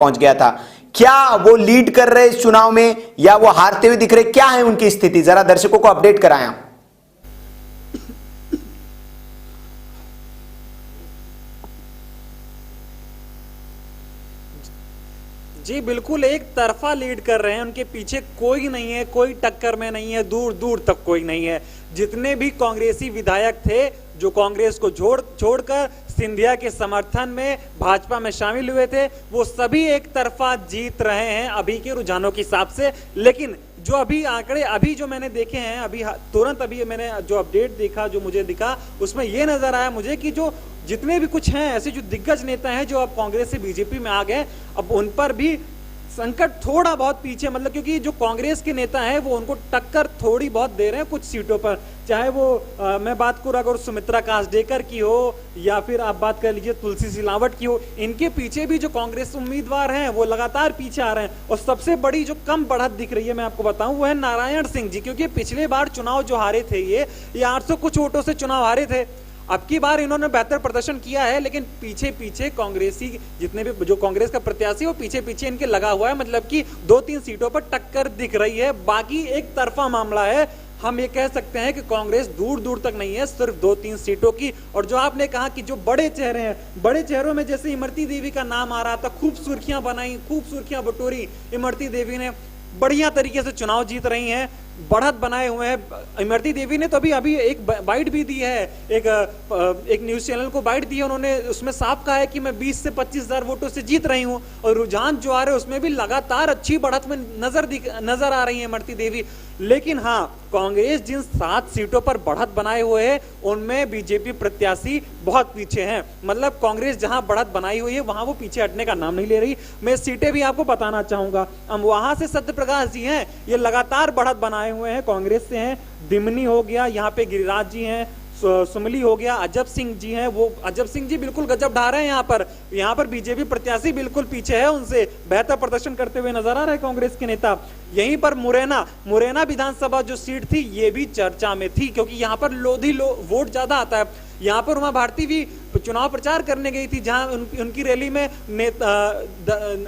पहुंच गया था। क्या वो लीड कर रहे इस चुनाव में या वो हारते हुए दिख रहे, क्या है उनकी स्थिति, जरा दर्शकों को अपडेट कराएं आप। जी बिल्कुल, एक तरफा लीड कर रहे हैं, उनके पीछे कोई नहीं है, कोई टक्कर में नहीं है, दूर दूर तक कोई नहीं है। जितने भी कांग्रेसी विधायक थे जो कांग्रेस को छोड़कर सिंधिया के समर्थन में भाजपा में शामिल हुए थे, वो सभी एक तरफा जीत रहे हैं अभी के रुझानों के हिसाब से। लेकिन जो अभी आंकड़े अभी जो मैंने देखे हैं, अभी तुरंत अभी मैंने जो अपडेट देखा, जो मुझे दिखा, उसमें यह नजर आया मुझे कि जो जितने भी कुछ हैं ऐसे जो दिग्गज नेता हैं जो अब कांग्रेस से बीजेपी में आ गए, अब उन पर भी संकट थोड़ा बहुत पीछे, मतलब क्योंकि जो कांग्रेस के नेता हैं वो उनको टक्कर थोड़ी बहुत दे रहे हैं कुछ सीटों पर। चाहे वो मैं बात करूं अगर सुमित्रा कासडेकर की हो या फिर आप बात कर लीजिए तुलसी सिलावट की हो, इनके पीछे भी जो कांग्रेस उम्मीदवार हैं वो लगातार पीछे आ रहे हैं। और सबसे बड़ी जो कम बढ़त दिख रही है मैं आपको बताऊं वो है नारायण सिंह जी, क्योंकि पिछले बार चुनाव जो हारे थे ये 800 कुछ वोटों से चुनाव हारे थे। अब की बार इन्होंने बेहतर प्रदर्शन किया है, लेकिन पीछे पीछे कांग्रेसी जितने भी जो कांग्रेस का प्रत्याशी वो पीछे पीछे इनके लगा हुआ है, मतलब कि 2-3 सीटों पर टक्कर दिख रही है। बाकी एक तरफा मामला है, हम ये कह सकते हैं कि कांग्रेस दूर दूर तक नहीं है, सिर्फ 2-3 सीटों की। और जो आपने कहा कि जो बड़े चेहरे हैं, बड़े चेहरों में जैसे इमरती देवी का नाम आ रहा था, खूब सुर्खियां बनाई, खूब सुर्खियां बटोरी, इमरती देवी ने बढ़िया तरीके से चुनाव जीत रही हैं, बढ़त बनाए हुए हैं। इमरती देवी ने तो अभी एक बाइट भी दी है, एक न्यूज चैनल को बाइट दी है, उन्होंने उसमें साफ कहा है कि मैं 20 से 25 हजार वोटों से जीत रही हूं। और रुझान जो आ रहे हैं उसमें भी लगातार अच्छी बढ़त में नजर आ रही है इमरती देवी। लेकिन हाँ, कांग्रेस जिन 7 सीटों पर बढ़त बनाए हुए है उनमें बीजेपी प्रत्याशी बहुत पीछे हैं। मतलब कांग्रेस जहां बढ़त बनाई हुई है वहां वो पीछे हटने का नाम नहीं ले रही। मैं सीटें भी आपको बताना चाहूंगा। अब वहां से सत्य प्रकाश जी हैं, ये लगातार बढ़त बनाए हुए हैं, कांग्रेस से हैं। दिमनी हो गया, यहाँ पे गिरिराज जी हैं, सुमली हो गया, अजब सिंह जी हैं, वो अजब सिंह जी बिल्कुल गजब ढा रहे हैं। यहाँ पर बीजेपी प्रत्याशी बिल्कुल पीछे है, उनसे बेहतर प्रदर्शन करते हुए नजर आ रहे हैं कांग्रेस के नेता। यहीं पर मुरैना विधानसभा जो सीट थी ये भी चर्चा में थी, क्योंकि यहाँ पर लोधी वोट ज्यादा आता है। यहाँ पर उमा भारती भी चुनाव प्रचार करने गई थी, जहां उनकी रैली में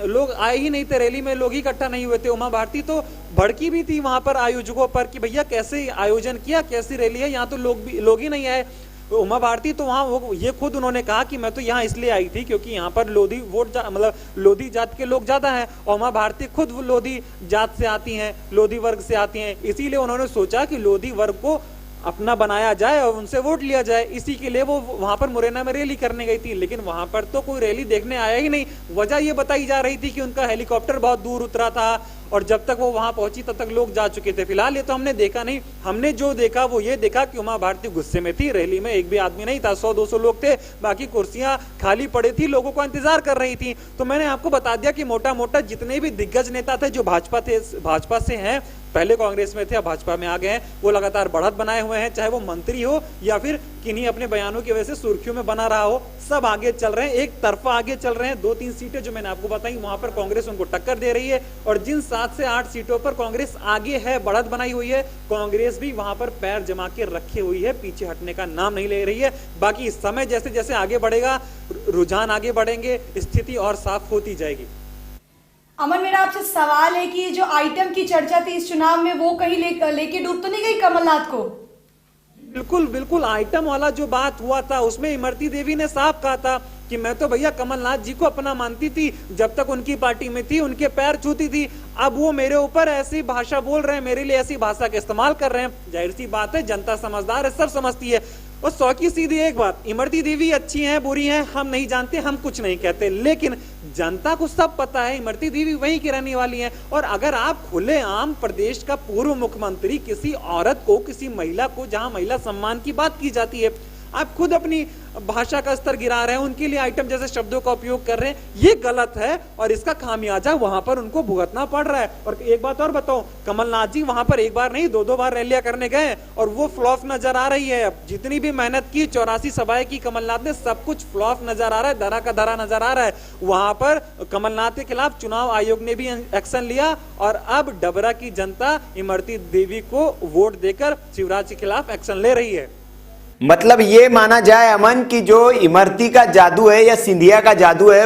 लोग आए ही नहीं थे, रैली में लोग ही इकट्ठा नहीं हुए थे। उमा भारती तो भड़की भी थी वहां पर आयोजकों पर कि भैया कैसे आयोजन किया, कैसी रैली है, यहाँ तो लोग ही नहीं आए। उमा भारती तो वहां ये खुद उन्होंने कहा कि मैं तो यहाँ इसलिए आई थी क्योंकि यहाँ पर लोधी मतलब लोधी जात के लोग ज्यादा हैं, और उमा भारती खुद लोधी जात से आती हैं, लोधी वर्ग से आती हैं, इसीलिए उन्होंने सोचा कि लोधी वर्ग को अपना बनाया जाए और उनसे वोट लिया जाए। इसी के लिए वो वहां पर मुरैना में रैली करने गई थी, लेकिन वहां पर तो कोई रैली देखने आया ही नहीं। वजह ये बताई जा रही थी कि उनका हेलीकॉप्टर बहुत दूर उतरा था और जब तक वो वहां पहुंची तब तक लोग जा चुके थे। फिलहाल ये तो हमने देखा नहीं, हमने जो देखा वो ये देखा कि उमा भारती गुस्से में थी, रैली में एक भी आदमी नहीं था, 100-200 लोग थे, बाकी कुर्सियां खाली पड़ी थी, लोगों को इंतजार कर रही थी। तो मैंने आपको बता दिया कि मोटा मोटा जितने भी दिग्गज नेता थे जो भाजपा से हैं, पहले कांग्रेस में थे अब भाजपा में आ गए हैं, वो लगातार बढ़त बनाए हुए हैं, चाहे वो मंत्री हो या फिर किन्हीं अपने बयानों की वजह से सुर्खियों में बना रहा हो, सब आगे चल रहे हैं, एक तरफा आगे चल रहे हैं। 2-3 सीटें जो मैंने आपको बताई वहां पर कांग्रेस उनको टक्कर दे रही है, और जिन 7 से 8 सीटों पर कांग्रेस आगे है, बढ़त बनाई हुई है, कांग्रेस भी वहां पर पैर जमा के रखे हुई है, पीछे हटने का नाम नहीं ले रही है। बाकी इस समय जैसे जैसे आगे बढ़ेगा, रुझान आगे बढ़ेंगे, स्थिति और साफ होती जाएगी। अमन, मेरा आपसे सवाल है कि जो आइटम की चर्चा थी इस चुनाव में वो कहीं लेके डूब तो नहीं गई कमलनाथ को? बिल्कुल बिल्कुल, आइटम वाला जो बात हुआ था उसमें इमरती देवी ने साफ कहा था कि मैं तो भैया कमलनाथ जी को अपना मानती थी, जब तक उनकी पार्टी में थी उनके पैर छूती थी। अब वो मेरे ऊपर ऐसी भाषा बोल रहे हैं, मेरे लिए ऐसी भाषा का इस्तेमाल कर रहे हैं। जाहिर सी बात है, जनता समझदार है, सब समझती है। और 100 की सीधी एक बात, इमरती देवी अच्छी हैं बुरी हैं हम नहीं जानते, हम कुछ नहीं कहते, लेकिन जनता को सब पता है इमरती देवी वहीं की रहने वाली हैं। और अगर आप खुलेआम प्रदेश का पूर्व मुख्यमंत्री किसी औरत को, किसी महिला को, जहां महिला सम्मान की बात की जाती है, आप खुद अपनी भाषा का स्तर गिरा रहे हैं, उनके लिए आइटम जैसे शब्दों का उपयोग कर रहे हैं, ये गलत है और इसका खामियाजा वहां पर उनको भुगतना पड़ रहा है। और एक बात और बताओ, कमलनाथ जी वहां पर एक बार नहीं 2-2 बार रैलियां करने गए और वो फ्लॉप नजर आ रही है। अब जितनी भी मेहनत की, 84 सभाएं की कमलनाथ ने, सब कुछ फ्लॉप नजर आ रहा है, धरा का धरा नजर आ रहा है। वहां पर कमलनाथ के खिलाफ चुनाव आयोग ने भी एक्शन लिया और अब डबरा की जनता इमरती देवी को वोट देकर शिवराज के खिलाफ एक्शन ले रही है। मतलब ये माना जाए अमन की जो इमरती का जादू है या सिंधिया का जादू है